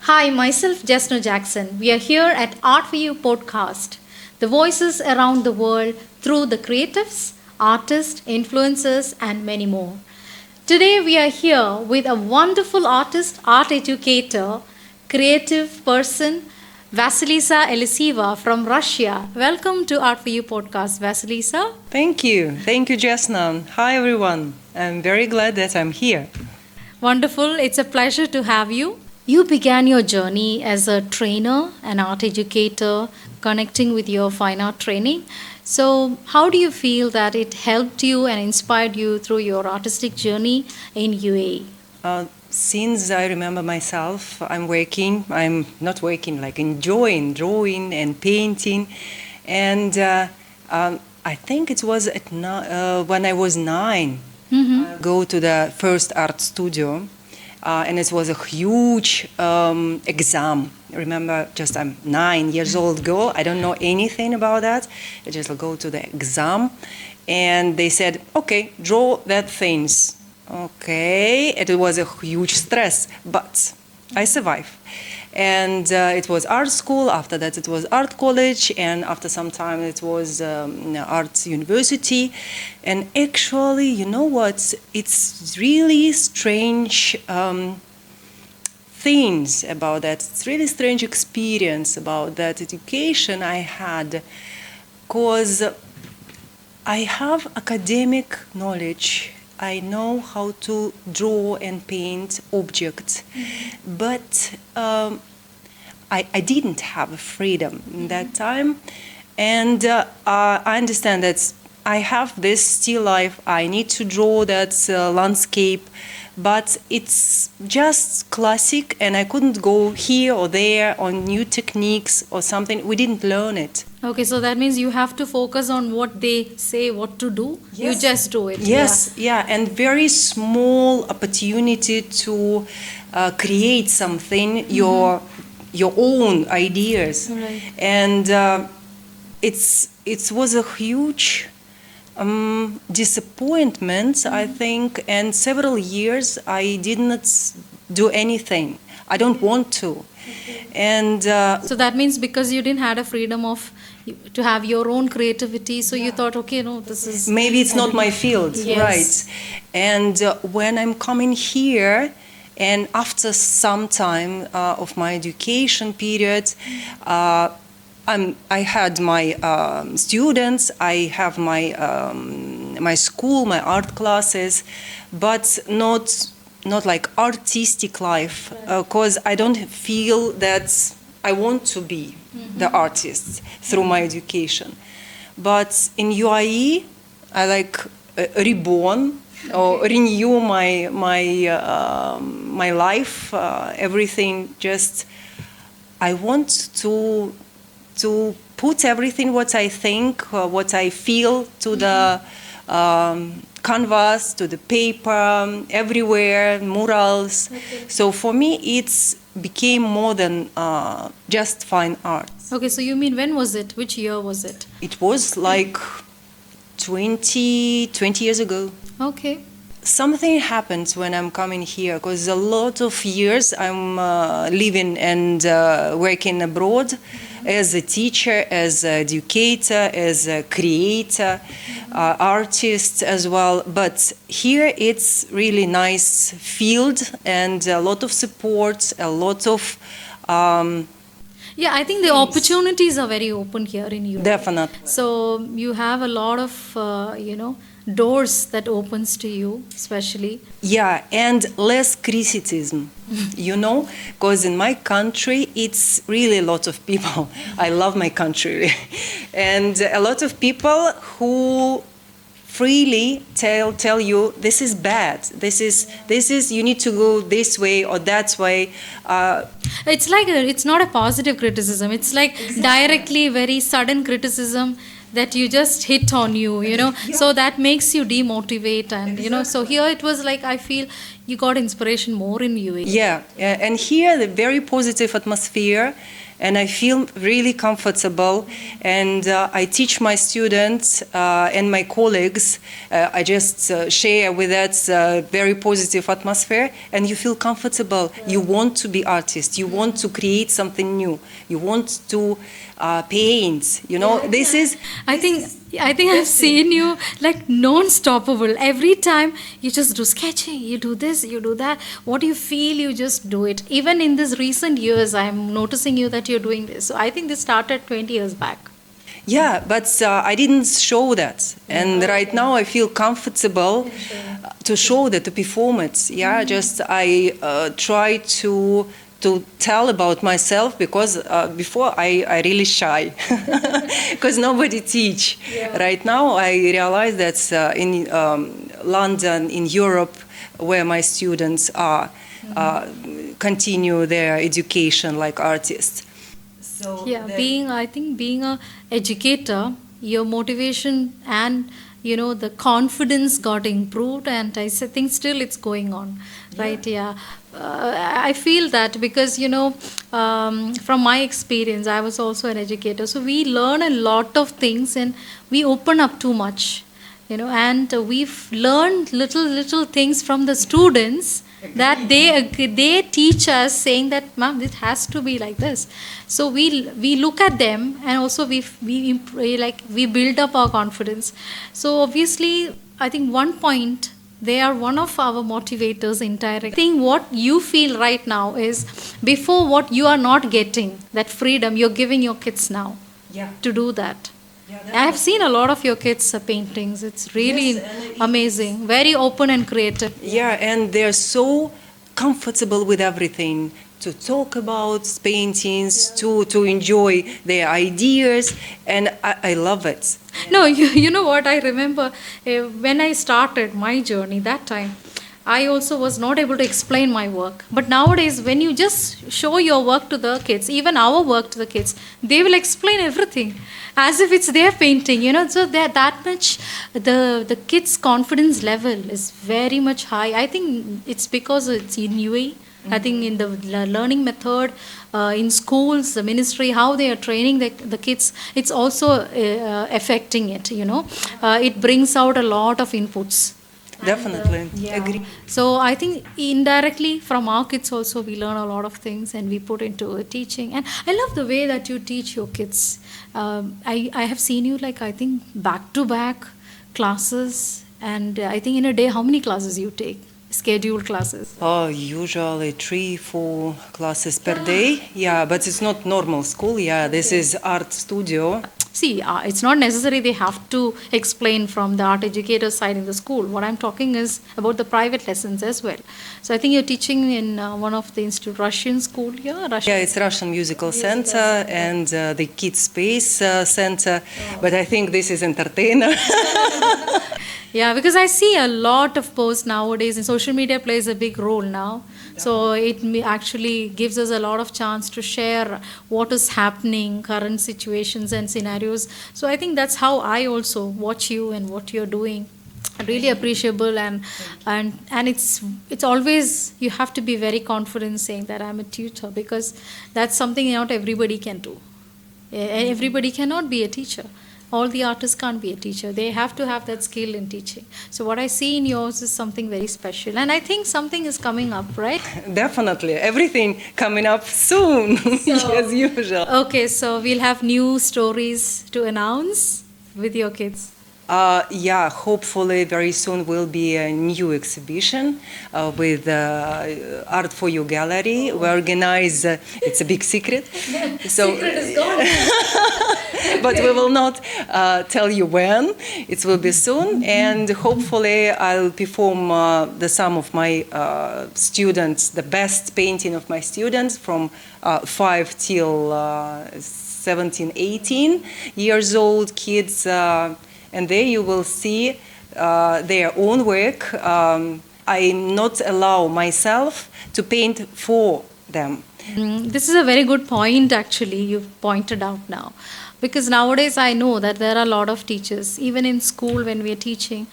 Hi, myself Jasno Jackson. We are here at Art4You podcast, the voices around the world through the creatives, artists, influencers, and many more. Today we are here with a wonderful artist, art educator, creative person, Vasilisa Elisiva from Russia. Welcome to Art4You podcast, Vasilisa. Thank you. Thank you, Jasna. Hi, everyone. I'm very glad that I'm here. Wonderful. It's a pleasure to have you. You began your journey as a trainer, an art educator, connecting with your fine art training. So, how do you feel that it helped you and inspired you through your artistic journey in UAE? Since I remember myself, I'm not working, like enjoying drawing and painting. And I think it was when I was 9, I go to the first art studio. And it was a huge exam. Remember, just I'm 9 years old girl. I don't know anything about that. I just go to the exam, and they said, "Okay, draw that things." Okay, it was a huge stress, but I survived. And it was art school. After that, it was art college, and after some time, it was art university. And actually, you know what? It's really strange things about that. It's really strange experience about that education I had, because I have academic knowledge. I know how to draw and paint objects, but I didn't have freedom in that time. And I understand that I have this still life. I need to draw that landscape, but it's just classic, and I couldn't go here or there on new techniques or something. We didn't learn it. Okay, so that means you have to focus on what they say what to do. Yes. You just do it. Yes, yeah, and very small opportunity to create something, your own ideas. Right. And it was a huge disappointment, I think, and several years I did not do anything. I don't want to. And So that means because you didn't had a freedom of to have your own creativity, so you thought, okay, no, this is maybe it's not my field, Yes. right? And when I'm coming here, and after some time of my education period, I had my students, I have my school, my art classes, but not like artistic life, because I don't feel that I want to be the artist through my education. But in UAE, I like reborn or renew my life, everything. Just I want to put everything what I think, what I feel to the canvas, to the paper, everywhere, murals. Okay. So for me, it's became more than just fine art. Okay, so you mean when was it? Which year was it? It was like 20 years ago. Okay. Something happens when I'm coming here, because a lot of years I'm living and working abroad as a teacher, as an educator, as a creator, artist as well. But here it's really nice field and a lot of support, a lot of Yeah, I think the opportunities are very open here in Europe. definitely. So you have a lot of doors that opens to you, especially. Yeah, and less criticism, because in my country, it's really a lot of people. I love my country. And a lot of people who freely tell you this is bad, this is you need to go this way or that way. It's like it's not a positive criticism. It's like directly very sudden criticism that you just hit on you. So that makes you demotivate, and so here it was like, I feel You got inspiration more in UAE. Yeah, and here the very positive atmosphere, and I feel really comfortable. And I teach my students and my colleagues. I just share with that very positive atmosphere, and you feel comfortable. You want to be artist. You want to create something new. You want to paint. You know, this is. I think I've seen you like non-stoppable. Every time you just do sketching, you do this, you do that. What you feel, you just do it. Even in these recent years, I'm noticing you that you're doing this. So I think this started 20 years back. Yeah, but I didn't show that. And right now I feel comfortable to show that, to perform it. Yeah, just I try to tell about myself, because before I really shy because nobody teach. Right now I realize that in London, in Europe, where my students are, continue their education like artists. So Yeah, I think being a educator, your motivation and the confidence got improved, and think still it's going on, right? Yeah, I feel that because from my experience, I was also an educator, so we learn a lot of things and we open up too much, and we've learned little things from the students that they teach us, saying that ma'am, this has to be like this. So we look at them, and also we build up our confidence. So obviously I think one point, they are one of our motivators indirectly. I think what you feel right now is, before, what you are not getting, that freedom you're giving your kids now to do that. I have seen a lot of your kids' paintings. It's really amazing. Very open and creative. Yeah, and they're so comfortable with everything, to talk about paintings, to enjoy their ideas, and I love it. No, you know what? I remember when I started my journey that time, I also was not able to explain my work. But nowadays, when you just show your work to the kids, even our work to the kids, they will explain everything as if it's their painting, So that much, the kids' confidence level is very much high. I think it's because it's in UAE. I think in the learning method, in schools, the ministry, how they are training the kids, it's also affecting it, It brings out a lot of inputs. Definitely, agree. So I think indirectly from our kids also we learn a lot of things, and we put into teaching. And I love the way that you teach your kids. I have seen you, like, I think back to back classes, and I think in a day, how many classes you take? Scheduled classes? Usually 3-4 classes per day. Yeah, but it's not normal school. Yeah, this is art studio. See, it's not necessary they have to explain from the art educator side in the school. What I'm talking is about the private lessons as well. So I think you're teaching in one of the institute, Russian school here? Yeah, it's Russian Musical Center and the Kids Space Center. But I think this is entertainer. Yeah, because I see a lot of posts nowadays, and social media plays a big role now. So it actually gives us a lot of chance to share what is happening, current situations and scenarios. So I think that's how I also watch you and what you're doing. Really appreciable, and it's always, you have to be very confident saying that I'm a tutor, because that's something not everybody can do. Everybody cannot be a teacher. All the artists can't be a teacher. They have to have that skill in teaching. So what I see in yours is something very special. And I think something is coming up, right? Definitely. Everything coming up soon, as usual. Okay, so we'll have new stories to announce with your kids. Yeah, hopefully very soon will be a new exhibition with ART4You gallery. We organize, it's a big secret. So, secret is gone. but we will not tell you when. It will be soon, and hopefully I'll perform some of my students, the best painting of my students from 5 till 17, 18 years old kids. And there you will see their own work. I not allow myself to paint for them. This is a very good point, actually, you've pointed out now. Because nowadays I know that there are a lot of teachers, even in school when we are teaching,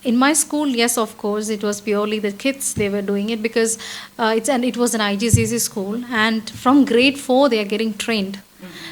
in my school, yes, of course, it was purely the kids, they were doing it because it was an IGCSE school, and from grade 4 they are getting trained.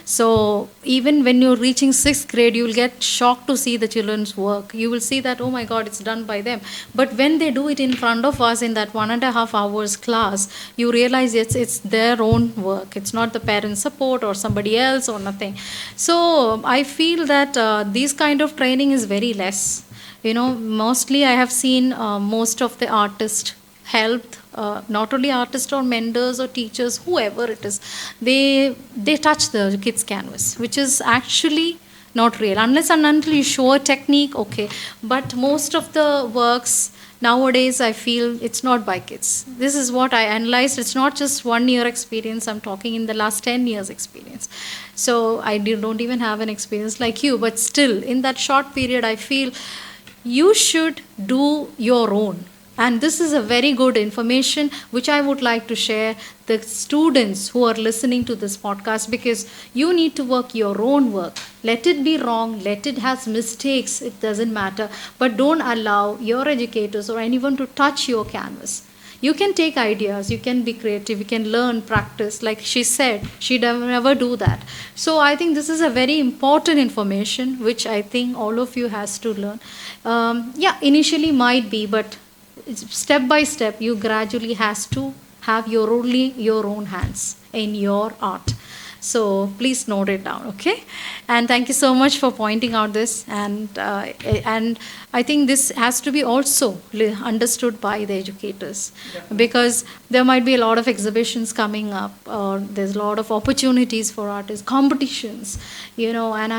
So even when you're reaching 6th grade, you will get shocked to see the children's work. You will see that, oh my God, it's done by them. But when they do it in front of us in that 1.5 hours class, you realize it's their own work. It's not the parents' support or somebody else or nothing. So I feel that this kind of training is very less. Mostly I have seen most of the artists helped, not only artists or mentors or teachers, whoever it is, they touch the kids canvas, which is actually not real unless and until you show a technique, okay. But most of the works nowadays, I feel it's not by kids. This is what I analyzed. It's not just 1 year experience, I'm talking in the last 10 years experience. So I don't even have an experience like you, but still in that short period I feel you should do your own. And this is a very good information which I would like to share the students who are listening to this podcast, because you need to work your own work. Let it be wrong, let it has mistakes, it doesn't matter, but don't allow your educators or anyone to touch your canvas. You can take ideas, you can be creative, you can learn, practice. Like she said, she never do that. So I think this is a very important information which I think all of you has to learn. Initially might be, but step by step you gradually has to have your own hands in your art. So please note it down, okay? And thank you so much for pointing out this. And I think this has to be also understood by the educators, because there might be a lot of exhibitions coming up, or there's a lot of opportunities for artists, competitions, and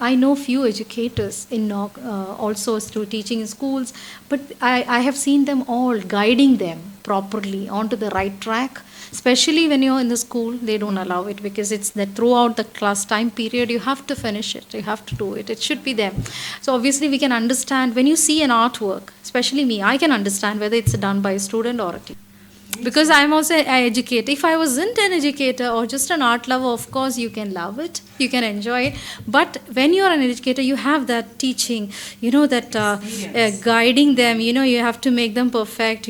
I know few educators in also through teaching in schools, but I have seen them all guiding them properly onto the right track. Especially when you're in the school, they don't allow it, because it's that throughout the class time period you have to finish it, you have to do it, it should be them. So obviously we can understand when you see an artwork, especially me, I can understand whether it's done by a student or a teacher, because I'm also an educator. If I wasn't an educator or just an art lover, of course you can love it, you can enjoy it. But when you're an educator, you have that teaching, that guiding them, you have to make them perfect,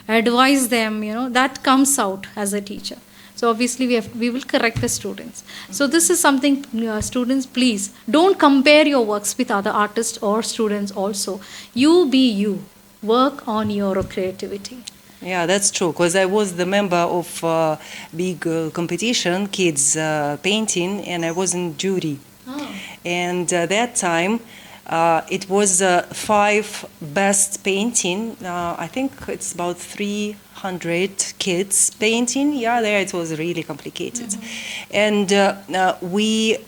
advise them, that comes out as a teacher. So obviously we will correct the students. So this is something, students, please don't compare your works with other artists or students also. You be you, work on your creativity. Yeah, that's true, because I was the member of big competition, kids painting, and I was in jury. Oh. And that time, it was 5 best painting. I think it's about 300 kids painting. Yeah, there it was really complicated. Mm-hmm. And we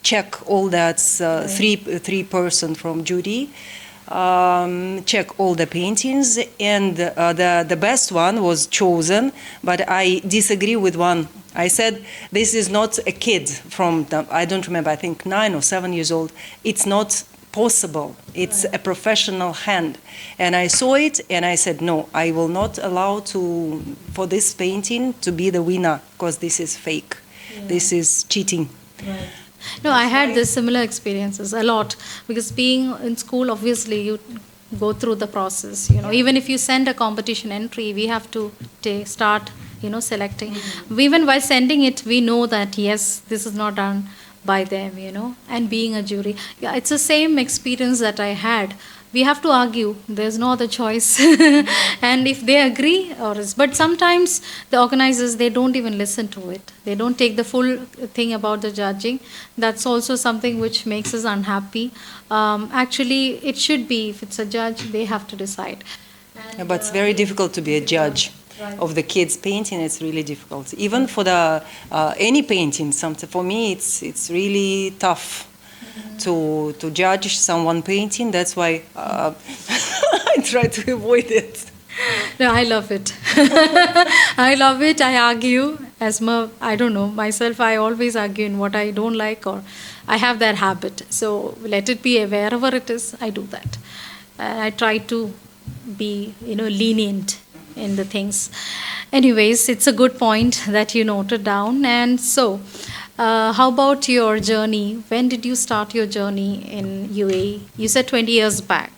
check all that, three person from jury. Check all the paintings, and the best one was chosen, but I disagree with one. I said, this is not a kid from, I don't remember, I think 9 or 7 years old. It's not possible. It's a professional hand. And I saw it and I said, no, I will not allow for this painting to be the winner, because this is fake. Yeah. This is cheating. Right. No, I had this similar experiences a lot, because being in school, obviously you go through the process, even if you send a competition entry, we have to start, selecting. Mm-hmm. Even while sending it, we know that, yes, this is not done by them, and being a jury. Yeah, it's the same experience that I had. We have to argue. There's no other choice. And if they agree, but sometimes the organizers, they don't even listen to it. They don't take the full thing about the judging. That's also something which makes us unhappy. Actually, it should be, if it's a judge, they have to decide. And, but it's very difficult to be a judge. Right. Of the kids painting, it's really difficult. Even for the any painting, for me, it's really tough. To judge someone painting. That's why I try to avoid it. No, I love it. I love it. I argue. I don't know, myself, I always argue in what I don't like, or I have that habit. So let it be wherever it is, I do that. I try to be, lenient in the things. Anyways, it's a good point that you noted down. And so, how about your journey? When did you start your journey in UAE? You said 20 years back.